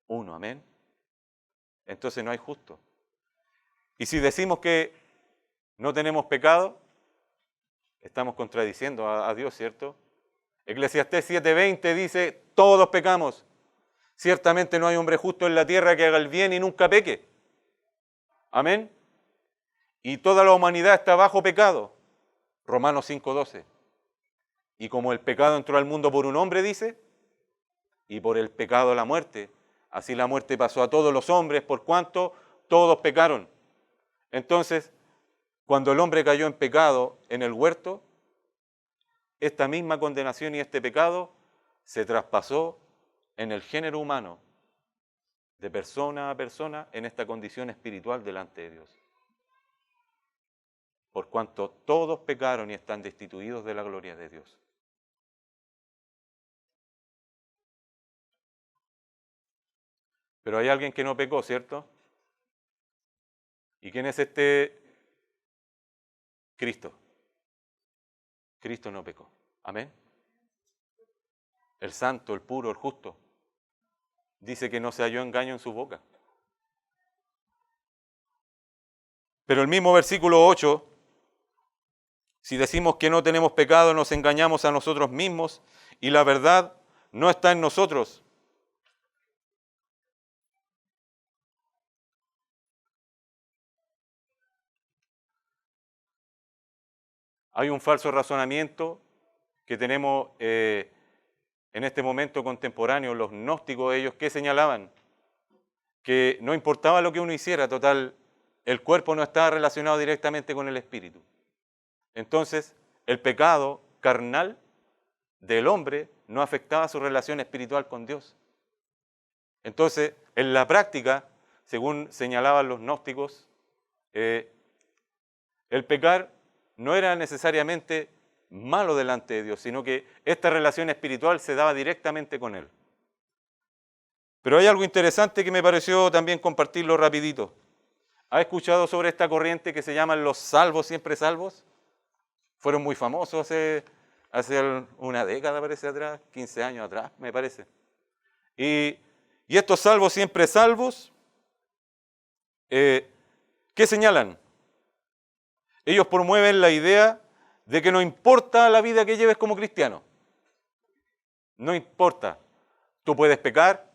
uno, amén. Entonces no hay justo. Y si decimos que no tenemos pecado, estamos contradiciendo a Dios, ¿cierto? Eclesiastés 7:20 dice, todos pecamos. Ciertamente no hay hombre justo en la tierra que haga el bien y nunca peque. Amén. Y toda la humanidad está bajo pecado. Romanos 5:12. Y como el pecado entró al mundo por un hombre, dice, y por el pecado la muerte, así la muerte pasó a todos los hombres, por cuanto todos pecaron. Entonces, cuando el hombre cayó en pecado en el huerto, esta misma condenación y este pecado se traspasó en el género humano, de persona a persona, en esta condición espiritual delante de Dios. Por cuanto todos pecaron y están destituidos de la gloria de Dios. Pero hay alguien que no pecó, ¿cierto? ¿Y quién es este Cristo? Cristo no pecó. Amén. El santo, el puro, el justo. Dice que no se halló engaño en su boca. Pero el mismo versículo 8, si decimos que no tenemos pecado, nos engañamos a nosotros mismos y la verdad no está en nosotros. Hay un falso razonamiento que tenemos en este momento contemporáneo, los gnósticos, ellos que señalaban que no importaba lo que uno hiciera, total, el cuerpo no estaba relacionado directamente con el espíritu. Entonces, el pecado carnal del hombre no afectaba su relación espiritual con Dios. Entonces, en la práctica, según señalaban los gnósticos, el pecar no era necesariamente malo delante de Dios, sino que esta relación espiritual se daba directamente con Él. Pero hay algo interesante que me pareció también compartirlo rapidito. ¿Ha escuchado sobre esta corriente que se llaman los salvos siempre salvos? Fueron muy famosos hace una década, parece atrás, 15 años atrás, me parece. Y estos salvos siempre salvos, ¿qué señalan? Ellos promueven la idea de que no importa la vida que lleves como cristiano. No importa. Tú puedes pecar,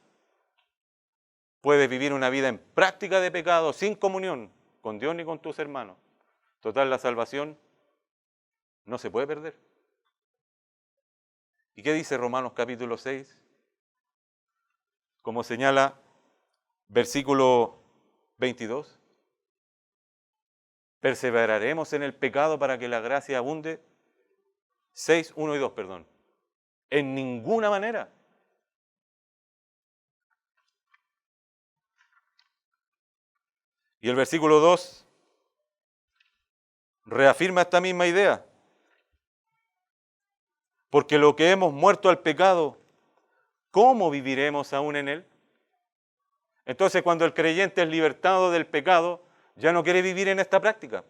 puedes vivir una vida en práctica de pecado, sin comunión con Dios ni con tus hermanos. Total, la salvación no se puede perder. ¿Y qué dice Romanos capítulo 6? Como señala versículo 22. ¿Perseveraremos en el pecado para que la gracia abunde? 6, 1 y 2, perdón. En ninguna manera. Y el versículo 2 reafirma esta misma idea. Porque lo que hemos muerto al pecado, ¿cómo viviremos aún en él? Entonces, cuando el creyente es libertado del pecado, ya no quiere vivir en esta práctica.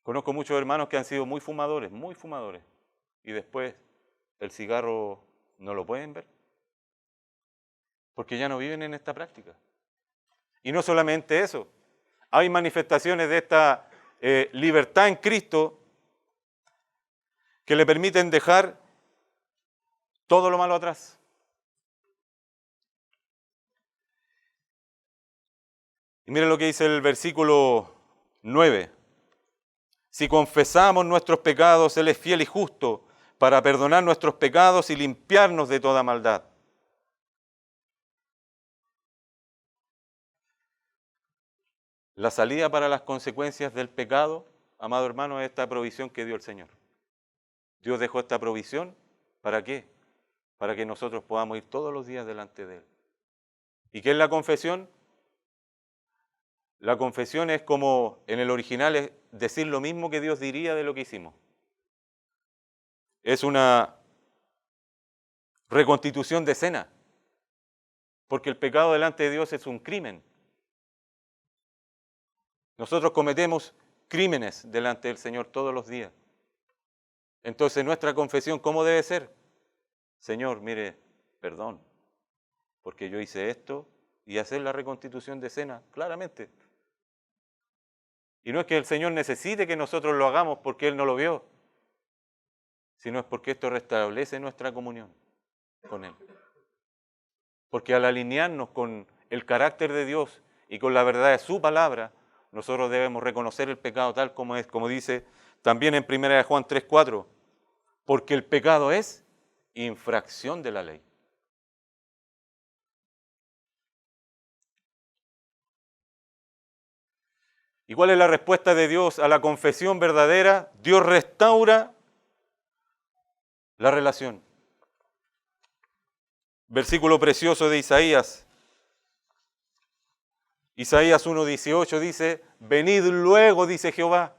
Conozco muchos hermanos que han sido muy fumadores, y después el cigarro no lo pueden ver, porque ya no viven en esta práctica. Y no solamente eso, hay manifestaciones de esta libertad en Cristo que le permiten dejar todo lo malo atrás. Y miren lo que dice el versículo 9. Si confesamos nuestros pecados, Él es fiel y justo para perdonar nuestros pecados y limpiarnos de toda maldad. La salida para las consecuencias del pecado, amado hermano, es esta provisión que dio el Señor. Dios dejó esta provisión, ¿para qué? Para que nosotros podamos ir todos los días delante de Él. ¿Y qué es la confesión? La confesión es como, en el original, es decir lo mismo que Dios diría de lo que hicimos. Es una reconstitución de escena, porque el pecado delante de Dios es un crimen. Nosotros cometemos crímenes delante del Señor todos los días. Entonces, nuestra confesión, ¿cómo debe ser? Señor, mire, perdón, porque yo hice esto, y hacer la reconstitución de escena, claramente. Y no es que el Señor necesite que nosotros lo hagamos porque Él no lo vio, sino es porque esto restablece nuestra comunión con Él. Porque al alinearnos con el carácter de Dios y con la verdad de su palabra, nosotros debemos reconocer el pecado tal como es, como dice también en 1 Juan 3:4, porque el pecado es infracción de la ley. ¿Y cuál es la respuesta de Dios a la confesión verdadera? Dios restaura la relación. Versículo precioso de Isaías. Isaías 1:18 dice, venid luego, dice Jehová.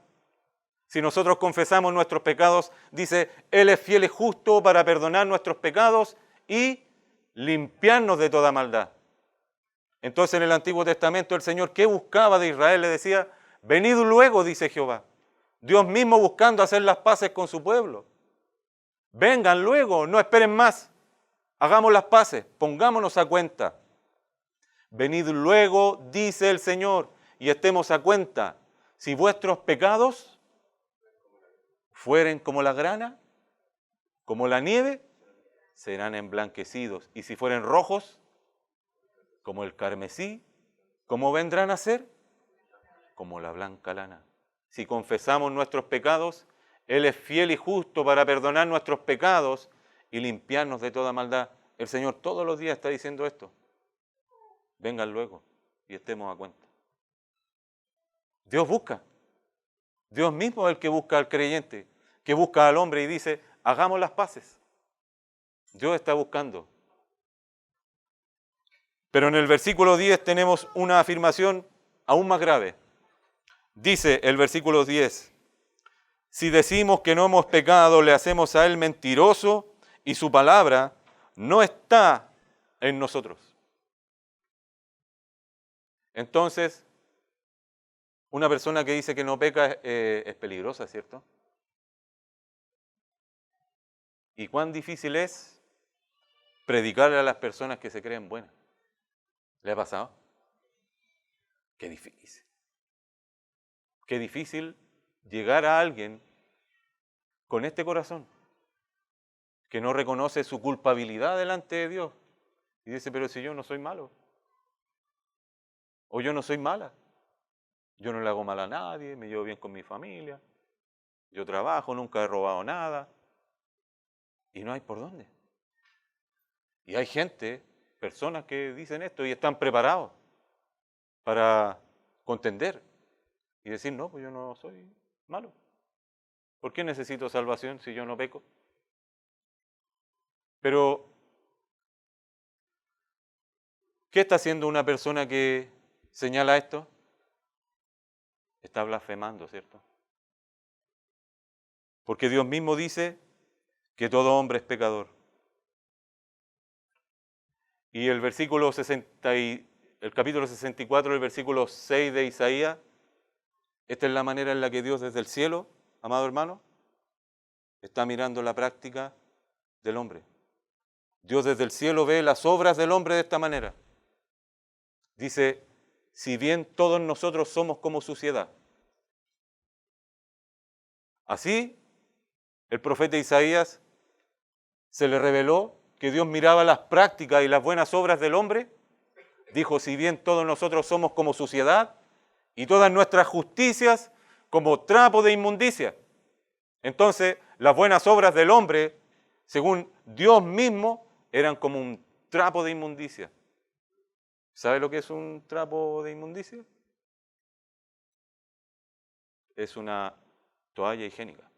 Si nosotros confesamos nuestros pecados, dice, Él es fiel y justo para perdonar nuestros pecados y limpiarnos de toda maldad. Entonces en el Antiguo Testamento el Señor, ¿qué buscaba de Israel? Le decía, venid luego, dice Jehová. Dios mismo buscando hacer las paces con su pueblo. Vengan luego, no esperen más. Hagamos las paces, pongámonos a cuenta. Venid luego, dice el Señor, y estemos a cuenta. Si vuestros pecados fueren como la grana, como la nieve, serán emblanquecidos. Y si fueren rojos, como el carmesí, ¿cómo vendrán a ser? Como la blanca lana. Si confesamos nuestros pecados, Él es fiel y justo para perdonar nuestros pecados y limpiarnos de toda maldad. El Señor todos los días está diciendo esto. Vengan luego y estemos a cuenta. Dios busca. Dios mismo es el que busca al creyente, que busca al hombre y dice, hagamos las paces. Dios está buscando. Pero en el versículo 10 tenemos una afirmación aún más grave. Dice el versículo 10, si decimos que no hemos pecado, le hacemos a Él mentiroso y su palabra no está en nosotros. Entonces, una persona que dice que no peca es peligrosa, ¿cierto? ¿Y cuán difícil es predicarle a las personas que se creen buenas? ¿Le ha pasado? Qué difícil. Qué difícil llegar a alguien con este corazón, que no reconoce su culpabilidad delante de Dios. Y dice, pero si yo no soy malo. O yo no soy mala. Yo no le hago mal a nadie, me llevo bien con mi familia. Yo trabajo, nunca he robado nada. Y no hay por dónde. Y hay gente, personas que dicen esto y están preparados para contender y decir, no, pues yo no soy malo. ¿Por qué necesito salvación si yo no peco? Pero, ¿qué está haciendo una persona que señala esto? Está blasfemando, ¿cierto? Porque Dios mismo dice que todo hombre es pecador. Y el versículo 60 y el capítulo 64, el versículo 6 de Isaías, esta es la manera en la que Dios desde el cielo, amado hermano, está mirando la práctica del hombre. Dios desde el cielo ve las obras del hombre de esta manera. Dice, si bien todos nosotros somos como suciedad. Así, el profeta Isaías se le reveló que Dios miraba las prácticas y las buenas obras del hombre. Dijo, si bien todos nosotros somos como suciedad y todas nuestras justicias como trapo de inmundicia. Entonces, las buenas obras del hombre, según Dios mismo, eran como un trapo de inmundicia. ¿Sabe lo que es un trapo de inmundicia? es una toalla higiénica.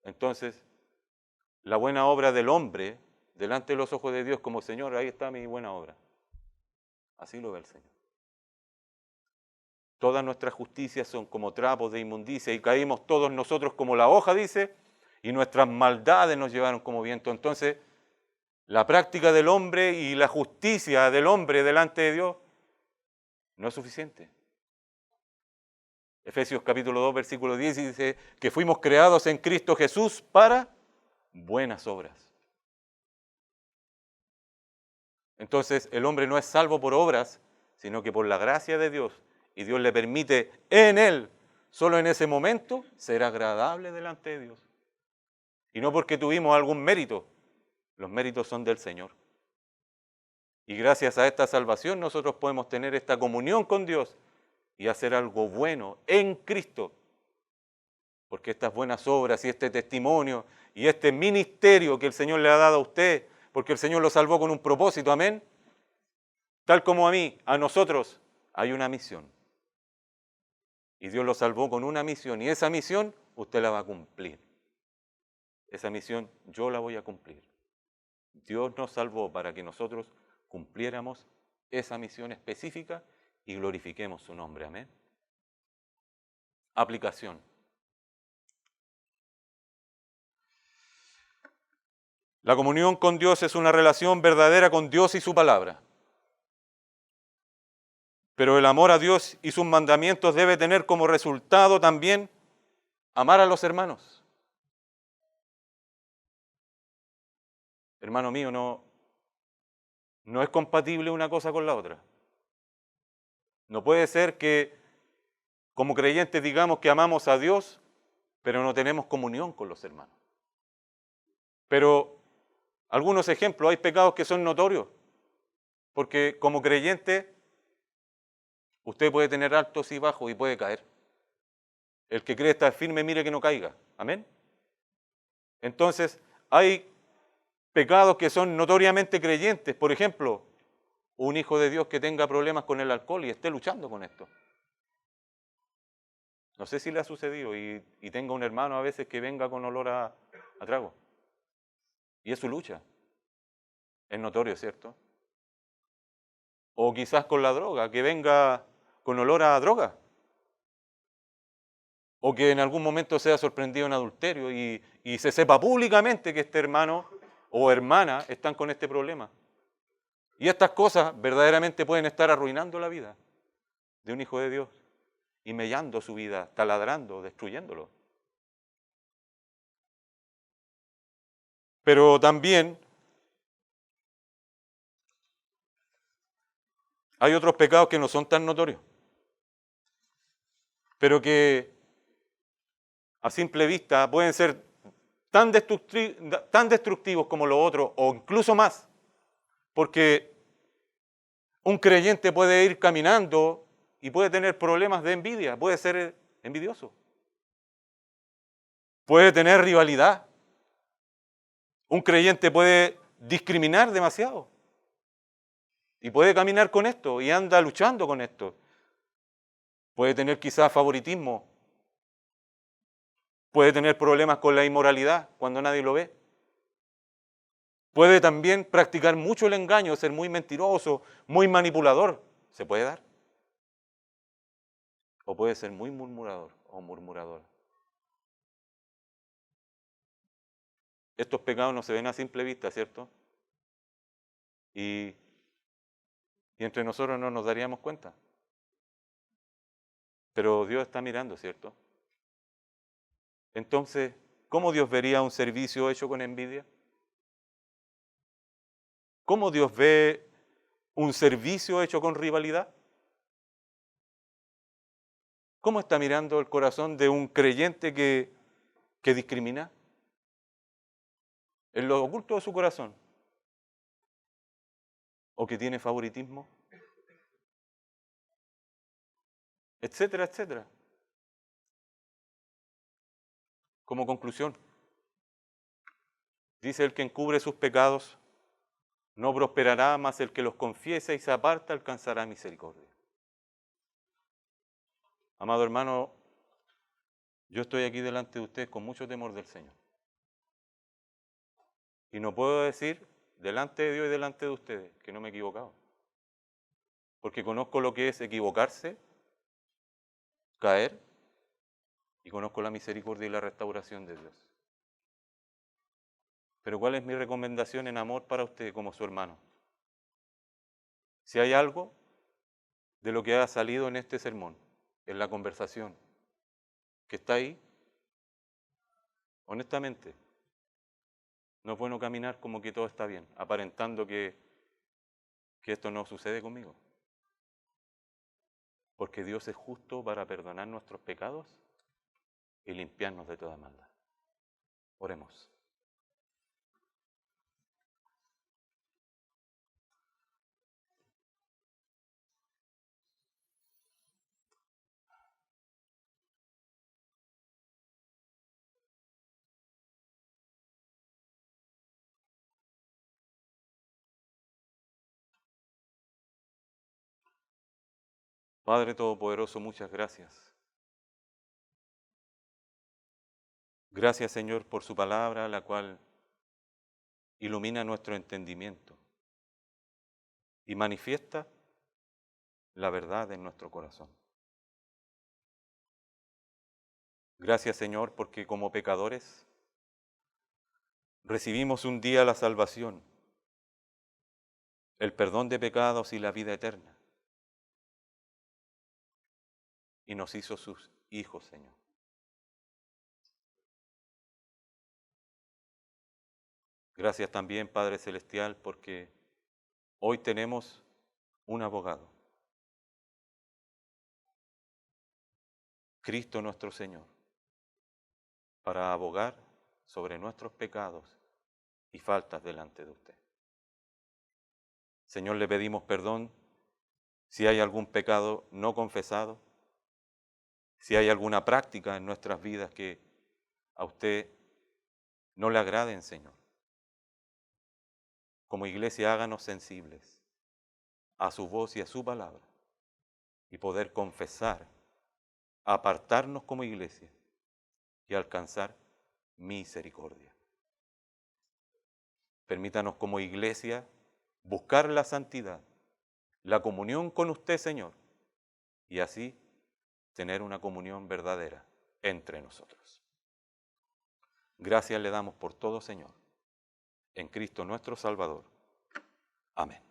Entonces, la buena obra del hombre, delante de los ojos de Dios, como Señor, ahí está mi buena obra. Así lo ve el Señor. Todas nuestras justicias son como trapos de inmundicia y caímos todos nosotros como la hoja, dice, y nuestras maldades nos llevaron como viento. Entonces, la práctica del hombre y la justicia del hombre delante de Dios no es suficiente. Efesios capítulo 2, versículo 10 dice que fuimos creados en Cristo Jesús para buenas obras. Entonces, el hombre no es salvo por obras, sino que por la gracia de Dios. Y Dios le permite en él, solo en ese momento, ser agradable delante de Dios. Y no porque tuvimos algún mérito, los méritos son del Señor. Y gracias a esta salvación nosotros podemos tener esta comunión con Dios y hacer algo bueno en Cristo. Porque estas buenas obras y este testimonio y este ministerio que el Señor le ha dado a usted, porque el Señor lo salvó con un propósito, amén. Tal como a mí, a nosotros, hay una misión. Y Dios lo salvó con una misión y esa misión usted la va a cumplir. Esa misión yo la voy a cumplir. Dios nos salvó para que nosotros cumpliéramos esa misión específica y glorifiquemos su nombre. Amén. Aplicación. La comunión con Dios es una relación verdadera con Dios y su palabra. Pero el amor a Dios y sus mandamientos debe tener como resultado también amar a los hermanos. Hermano mío, no es compatible una cosa con la otra. No puede ser que como creyentes digamos que amamos a Dios, pero no tenemos comunión con los hermanos. Pero algunos ejemplos, hay pecados que son notorios, porque como creyente usted puede tener altos y bajos y puede caer. El que cree estar firme, mire que no caiga. Amén. Entonces, hay pecados que son notoriamente creyentes. Por ejemplo, un hijo de Dios que tenga problemas con el alcohol y esté luchando con esto. No sé si le ha sucedido y tenga un hermano a veces que venga con olor a trago. Y es su lucha. Es notorio, ¿cierto? O quizás con la droga, que venga con olor a droga. O que en algún momento sea sorprendido en adulterio y se sepa públicamente que este hermano o hermana están con este problema. Y estas cosas verdaderamente pueden estar arruinando la vida de un hijo de Dios y mellando su vida, taladrando, destruyéndolo. Pero también hay otros pecados que no son tan notorios, pero que a simple vista pueden ser tan destructivos como los otros o incluso más, porque un creyente puede ir caminando y puede tener problemas de envidia, puede ser envidioso, puede tener rivalidad, un creyente puede discriminar demasiado y puede caminar con esto y anda luchando con esto, puede tener quizás favoritismo, puede tener problemas con la inmoralidad cuando nadie lo ve. Puede también practicar mucho el engaño, ser muy mentiroso, muy manipulador. ¿Se puede dar? O puede ser muy murmurador o murmuradora. Estos pecados no se ven a simple vista, ¿cierto? Y entre nosotros no nos daríamos cuenta. Pero Dios está mirando, ¿cierto? Entonces, ¿cómo Dios vería un servicio hecho con envidia? ¿Cómo Dios ve un servicio hecho con rivalidad? ¿Cómo está mirando el corazón de un creyente que discrimina? En lo oculto de su corazón. ¿O que tiene favoritismo? Etcétera, etcétera. Como conclusión, dice el que encubre sus pecados, no prosperará, mas el que los confiesa y se aparta alcanzará misericordia. Amado hermano, yo estoy aquí delante de ustedes con mucho temor del Señor. Y no puedo decir delante de Dios y delante de ustedes que no me he equivocado. Porque conozco lo que es equivocarse, caer, y conozco la misericordia y la restauración de Dios. Pero ¿cuál es mi recomendación en amor para usted como su hermano? Si hay algo de lo que ha salido en este sermón, en la conversación, que está ahí, honestamente, no es bueno caminar como que todo está bien, aparentando que esto no sucede conmigo. Porque Dios es justo para perdonar nuestros pecados y limpiarnos de toda maldad. Oremos. Padre Todopoderoso, muchas gracias. Gracias, Señor, por su palabra, la cual ilumina nuestro entendimiento y manifiesta la verdad en nuestro corazón. Gracias, Señor, porque como pecadores recibimos un día la salvación, el perdón de pecados y la vida eterna. Y nos hizo sus hijos, Señor. Gracias también, Padre Celestial, porque hoy tenemos un abogado, Cristo nuestro Señor, para abogar sobre nuestros pecados y faltas delante de usted. Señor, le pedimos perdón si hay algún pecado no confesado, si hay alguna práctica en nuestras vidas que a usted no le agraden, Señor. Como iglesia, háganos sensibles a su voz y a su palabra y poder confesar, apartarnos como iglesia y alcanzar misericordia. Permítanos como iglesia buscar la santidad, la comunión con usted, Señor, y así tener una comunión verdadera entre nosotros. Gracias le damos por todo, Señor, en Cristo nuestro Salvador. Amén.